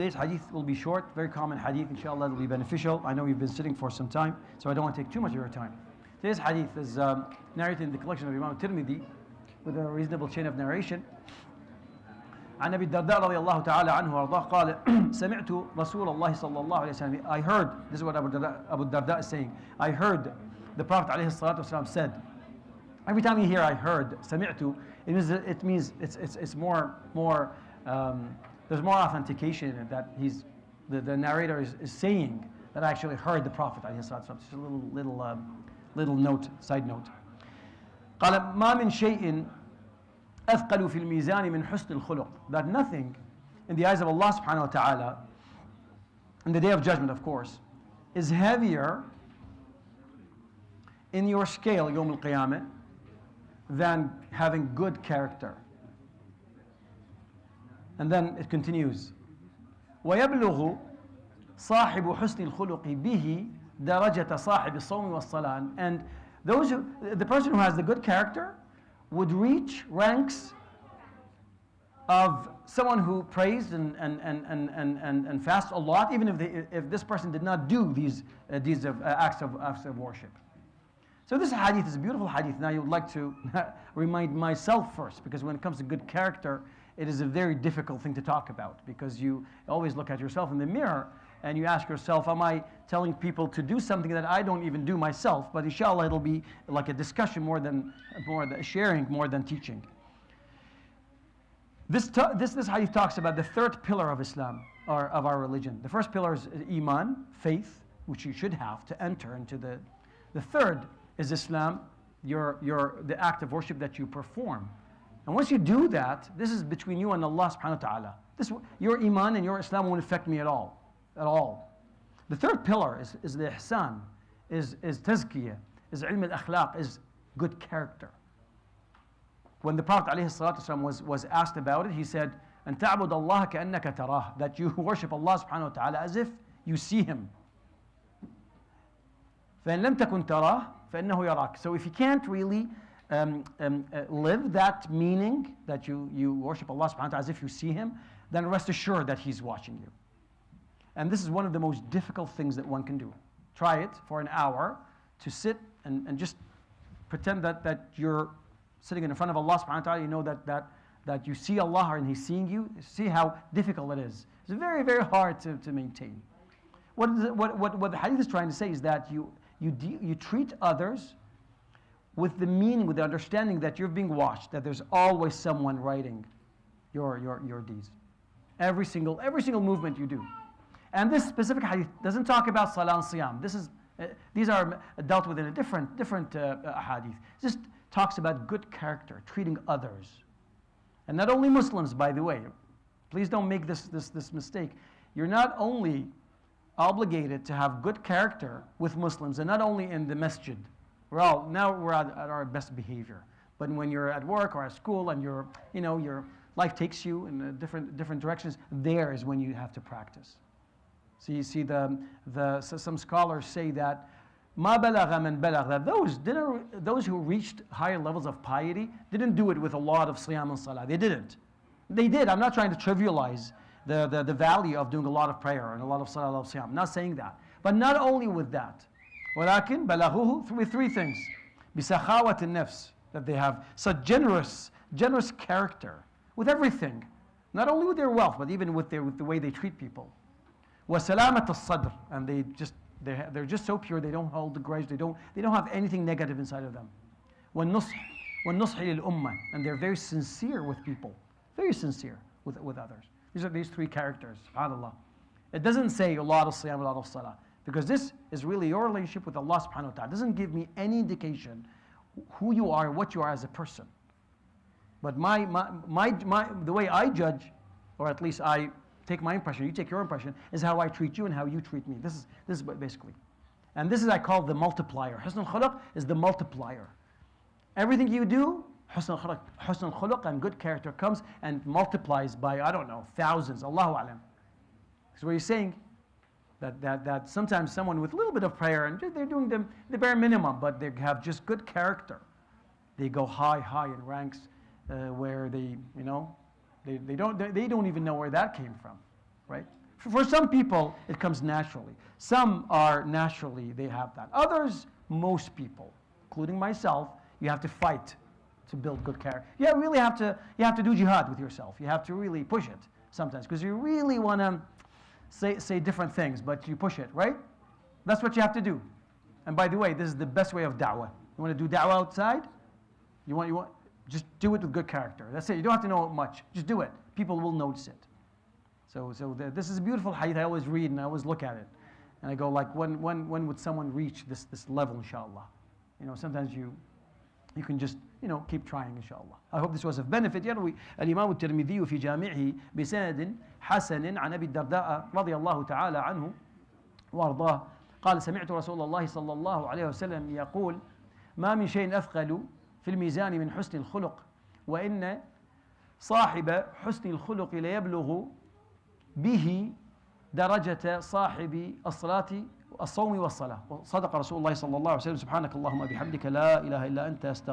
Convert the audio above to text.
Today's hadith will be short, very common hadith, inshallah it will be beneficial. I know you've been sitting for some time, so I don't want to take too much of your time. Today's hadith is narrated in the collection of Imam Tirmidhi with a reasonable chain of narration. عن أبي الدرداء رضي الله تعالى عنه وأرضاه قال سمعت رسول الله صلى الله عليه وسلم. I heard, this is what Abu Darda is saying, I heard the Prophet عليه الصلاة والسلام said. Every time you hear I heard, سمعت, it means it's more there's more authentication in it, that the narrator is saying that I actually heard the Prophet عليه الصلاة والسلام. Just a little note, side note. قال ما من شيء أثقل في الميزان من حسن الخلق. That nothing in the eyes of Allah subhanahu wa ta'ala, in the day of judgment of course, is heavier in your scale يوم القيامة than having good character. And then it continues ويبلغ صاحب حسن الخلق به درجة صاحب الصوم والصلاة. And the person who has the good character would reach ranks of someone who prays and fasts a lot, even if this person did not do these acts of worship. So this hadith is a beautiful hadith. Now you would like to remind myself first, because when it comes to good character, it is a very difficult thing to talk about, because you always look at yourself in the mirror and you ask yourself, am I telling people to do something that I don't even do myself? But inshallah it'll be like a discussion more than sharing, more than teaching. This hadith talks about the third pillar of Islam, or of our religion. The first pillar is iman, faith, which you should have to enter into the third is Islam, the act of worship that you perform. And once you do that, this is between you and Allah subhanahu wa ta'ala. Your iman and your Islam won't affect me at all. The third pillar is the ihsan, is tazkiyah, is ilm al-akhlaq, is good character. When the Prophet ﷺ was asked about it, he said, أن تعبد الله كأنك تراه, that you worship Allah subhanahu wa ta'ala as if you see him. فإن لم تكن تراه فإنه يراك. So if you can't really live that meaning, that you worship Allah subhanahu wa ta'ala as if you see him, then rest assured that he's watching you. And this is one of the most difficult things that one can do. Try it for an hour, to sit and just pretend that you're sitting in front of Allah subhanahu wa ta'ala. You know that you see Allah and he's seeing you. See how difficult it is. It's very, very hard to maintain. What the hadith is trying to say is that you treat others with the meaning, with the understanding that you're being watched, that there's always someone writing your deeds. Every single movement you do. And this specific hadith doesn't talk about salah and siyam. These are dealt with in a different hadith. It just talks about good character, treating others. And not only Muslims, by the way. Please don't make this mistake. You're not only obligated to have good character with Muslims, and not only in the masjid. Now we're at our best behavior. But when you're at work or at school and your life takes you in different directions, there is when you have to practice. So you see some scholars say that ما بلغ من بلغ, that those who reached higher levels of piety didn't do it with a lot of siyam and salah. They didn't. They did. I'm not trying to trivialize the value of doing a lot of prayer and a lot of salah, a lot of siyam. I'm not saying that. But not only with that. ولكن بلغوه with three things. بسخاوة النفس, that they have such generous character with everything. Not only with their wealth, but even with the way they treat people. وسلامة الصدر, and they're just so pure, they don't hold the grudge, they don't have anything negative inside of them. والنصح للأمة, and they're very sincere with people, very sincere with others. These are these three characters, subhanAllah. It doesn't say a lot of siyam, a lot of salah, because this is really your relationship with Allah subhanahu wa ta'ala. It doesn't give me any indication who you are, what you are as a person. But the way I judge, or at least I take my impression, you take your impression, is how I treat you and how you treat me. This is basically. And this is I call the multiplier. Husn al-khuluq is the multiplier. Everything you do, husn al-khuluq and good character comes and multiplies by, I don't know, thousands. Allahu alam. So what he's saying, that sometimes someone with a little bit of prayer, and they're doing the bare minimum, but they have just good character. They go high in ranks where they don't even know where that came from, right? For some people, it comes naturally. Some are naturally, they have that. Others, most people, including myself, you have to fight to build good character. You really have to do jihad with yourself. You have to really push it sometimes because you really want to say different things, but you push it, right? That's what you have to do. And by the way, this is the best way of da'wah. You want to do da'wah outside? You want just do it with good character. That's it. You don't have to know much. Just do it. People will notice it. So this is a beautiful hadith. I always read and I always look at it, and I go like, when would someone reach this level, inshallah? You know, sometimes you can just keep trying, inshallah. I hope this was of benefit. يروي الإمام الترمذي في جامعه بسند حسن عن أبي الدرداء رضي الله تعالى عنه وأرضاه قال سمعت رسول الله صلى الله عليه وسلم يقول ما من شيء أثقل في الميزان من حسن الخلق وإن صاحب حسن الخلق ليبلغ به درجة صاحب الصوم والصلاة. صدق رسول الله صلى الله عليه وسلم. سبحانك اللهم بحمدك لا إله إلا أنت أستغفرك.